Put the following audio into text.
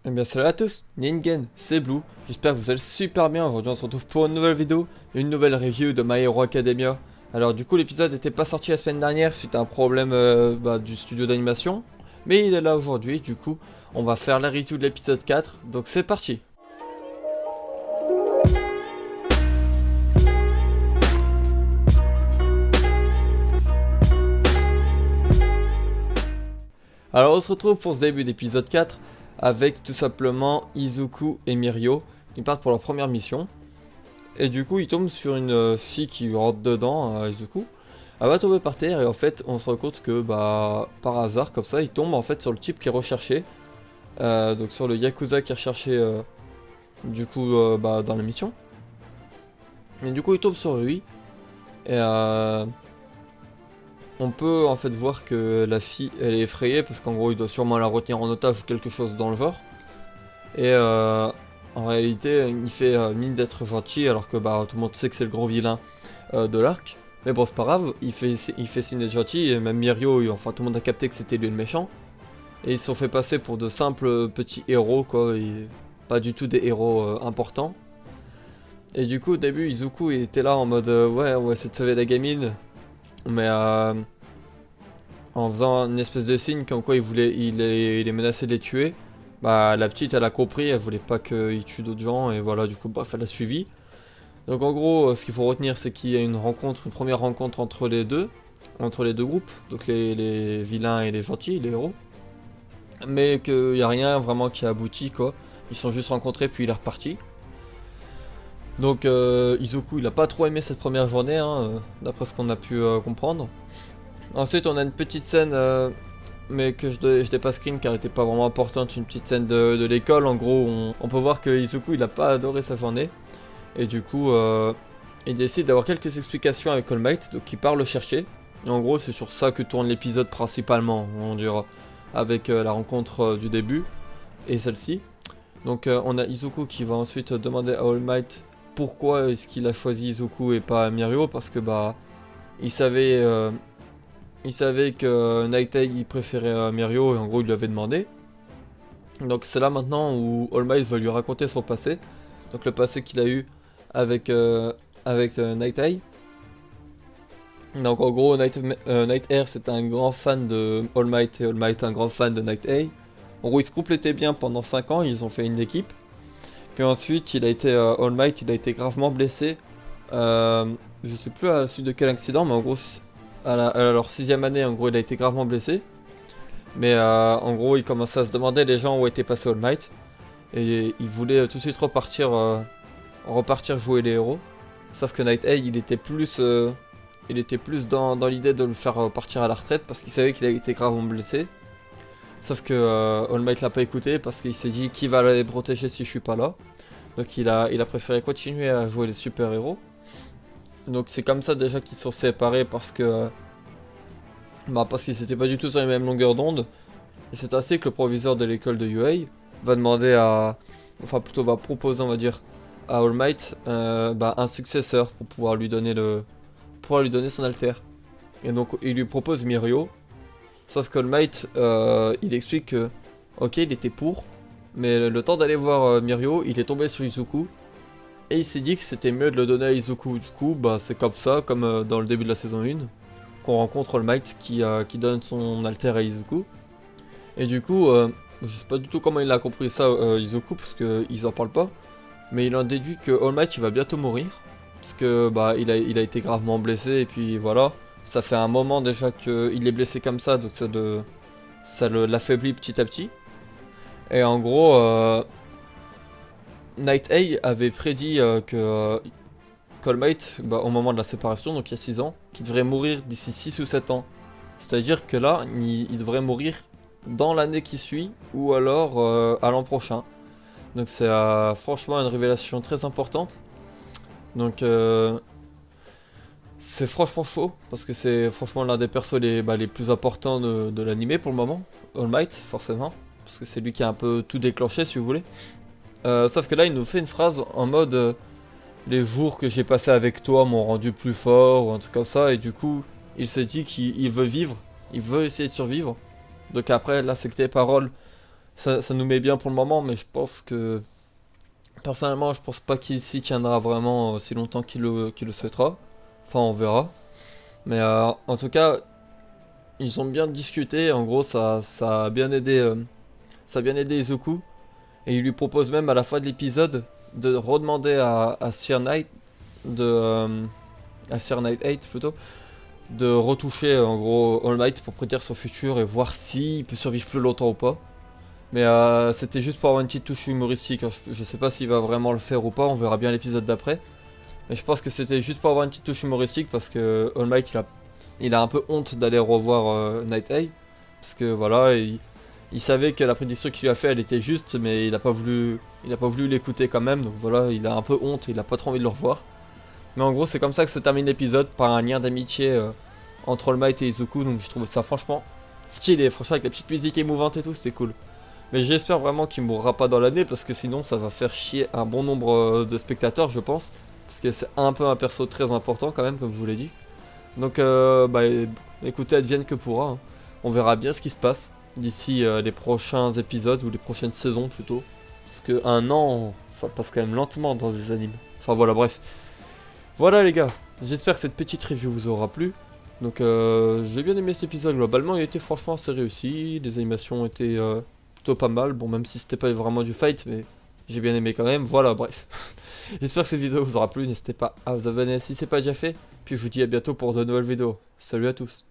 Eh bien salut à tous, Ningen, c'est Blue, j'espère que vous allez super bien. Aujourd'hui on se retrouve pour une nouvelle vidéo, une nouvelle review de My Hero Academia. Alors du coup l'épisode n'était pas sorti la semaine dernière suite à un problème du studio d'animation, mais il est là aujourd'hui. Du coup on va faire la review de l'épisode 4, donc c'est parti. Alors on se retrouve pour ce début d'épisode 4 avec tout simplement Izuku et Mirio qui partent pour leur première mission. Et du coup, il tombe sur une fille qui rentre dedans, Izuku. Elle va tomber par terre et en fait, on se rend compte que bah par hasard, comme ça, il tombe en fait sur le type qui est recherché. Donc sur le Yakuza qui est recherché dans la mission. Et du coup, il tombe sur lui. Et on peut en fait voir que la fille, elle est effrayée parce qu'en gros, il doit sûrement la retenir en otage ou quelque chose dans le genre. Et en réalité, il fait mine d'être gentil alors que bah tout le monde sait que c'est le gros vilain de l'arc. Mais bon, c'est pas grave, il fait signe d'être gentil, et même Mirio, enfin tout le monde a capté que c'était lui le méchant. Et ils se sont fait passer pour de simples petits héros, quoi, et pas du tout des héros importants. Et du coup, au début, Izuku il était là en mode ouais, on va essayer de sauver la gamine, mais en faisant une espèce de signe comme quoi il est menacé de les tuer. Bah, la petite, elle a compris, elle voulait pas qu'il tue d'autres gens, et voilà, du coup, bref, elle a suivi. Donc en gros, ce qu'il faut retenir, c'est qu'il y a une première rencontre entre les deux groupes, donc les vilains et les gentils, les héros. Mais qu'il n'y a rien vraiment qui a abouti, quoi. Ils se sont juste rencontrés, puis il est reparti. Donc Izuku, il a pas trop aimé cette première journée, hein, d'après ce qu'on a pu comprendre. Ensuite, on a une petite scène, mais que je l'ai pas screen car elle était pas vraiment importante, une petite scène de l'école. En gros, on peut voir que Izuku, il a pas adoré sa journée. Et du coup, il décide d'avoir quelques explications avec All Might, donc il part le chercher. Et en gros, c'est sur ça que tourne l'épisode principalement, on dira, avec la rencontre du début et celle-ci. Donc on a Izuku qui va ensuite demander à All Might pourquoi est-ce qu'il a choisi Izuku et pas Mirio, parce que bah il savait, euh, il savait que Night Eye il préférait Mirio et en gros il lui avait demandé. Donc c'est là maintenant où All Might va lui raconter son passé, donc le passé qu'il a eu avec, Night Eye. Donc en gros, Night Air c'est un grand fan de All Might et All Might un grand fan de Night Eye. En gros, ils se complétaient bien pendant 5 ans, ils ont fait une équipe. Puis ensuite, All Might, il a été gravement blessé. Je sais plus à la suite de quel accident, mais en gros, à leur 6ème année, en gros, il a été gravement blessé. Mais en gros, il commençait à se demander les gens où était passé All Might. Et il voulait tout de suite repartir jouer les héros. Sauf que Night Eye, il était plus dans l'idée de le faire partir à la retraite parce qu'il savait qu'il avait été gravement blessé. Sauf que All Might l'a pas écouté parce qu'il s'est dit qui va les protéger si je suis pas là. Donc il a préféré continuer à jouer les super héros. Donc c'est comme ça déjà qu'ils sont séparés parce que parce qu'ils étaient pas du tout sur les mêmes longueurs d'onde. Et c'est ainsi que le proviseur de l'école de UA va demander enfin plutôt va proposer on va dire à All Might un successeur pour pouvoir lui donner son alter. Et donc il lui propose Mirio. Sauf que All Might il explique que ok il était pour, mais le temps d'aller voir Mirio, il est tombé sur Izuku. Et il s'est dit que c'était mieux de le donner à Izuku. Du coup bah c'est comme ça, comme dans le début de la saison 1, qu'on rencontre All Might qui donne son alter à Izuku. Et du coup, je sais pas du tout comment il a compris ça Izuku, parce qu'ils en parlent pas. Mais il en déduit que All Might il va bientôt mourir. Parce que bah il a été gravement blessé et puis voilà. Ça fait un moment déjà qu'il est blessé comme ça, donc ça l'affaiblit petit à petit. Et en gros, Night Eye avait prédit que All Might, au moment de la séparation, donc il y a 6 ans, qu'il devrait mourir d'ici 6 ou 7 ans. C'est-à-dire que là, il devrait mourir dans l'année qui suit, ou alors à l'an prochain. Donc c'est franchement une révélation très importante. Donc c'est franchement chaud, parce que c'est franchement l'un des persos les plus importants de l'anime pour le moment. All Might, forcément, parce que c'est lui qui a un peu tout déclenché, si vous voulez. Sauf que là, il nous fait une phrase en mode les jours que j'ai passés avec toi m'ont rendu plus fort, ou un truc comme ça, et du coup, il s'est dit qu'il veut vivre, il veut essayer de survivre. Donc après, là, c'est que tes paroles, ça nous met bien pour le moment, mais je pense que personnellement, je pense pas qu'il s'y tiendra vraiment aussi longtemps qu'il le souhaitera. Enfin, on verra. Mais en tout cas, ils ont bien discuté. En gros, ça a bien aidé Izuku. Et il lui propose même à la fin de l'épisode de redemander à Sir Knight à Sir Knight 8 plutôt, de retoucher en gros All Might pour prédire son futur et voir s'il peut survivre plus longtemps ou pas. Mais c'était juste pour avoir une petite touche humoristique. Hein. Je sais pas s'il va vraiment le faire ou pas, on verra bien l'épisode d'après. Mais je pense que c'était juste pour avoir une petite touche humoristique parce que All Might il a un peu honte d'aller revoir Night Eye. Parce que voilà, il savait que la prédiction qu'il lui a fait elle était juste, mais il a pas voulu l'écouter quand même. Donc voilà, il a un peu honte, il a pas trop envie de le revoir. Mais en gros, c'est comme ça que se termine l'épisode, par un lien d'amitié entre All Might et Izuku. Donc je trouve ça franchement stylé, franchement avec la petite musique émouvante et tout, c'était cool. Mais j'espère vraiment qu'il mourra pas dans l'année parce que sinon ça va faire chier un bon nombre de spectateurs, je pense. Parce que c'est un peu un perso très important quand même, comme je vous l'ai dit. Donc bah écoutez, advienne que pourra. Hein. On verra bien ce qui se passe d'ici les prochains épisodes ou les prochaines saisons plutôt. Parce que un an, ça passe quand même lentement dans les animes. Enfin voilà, bref. Voilà les gars, j'espère que cette petite review vous aura plu. Donc j'ai bien aimé cet épisode, globalement il était franchement assez réussi, les animations étaient plutôt pas mal, bon même si c'était pas vraiment du fight, mais j'ai bien aimé quand même, voilà bref. J'espère que cette vidéo vous aura plu, n'hésitez pas à vous abonner si c'est pas déjà fait, puis je vous dis à bientôt pour de nouvelles vidéos. Salut à tous.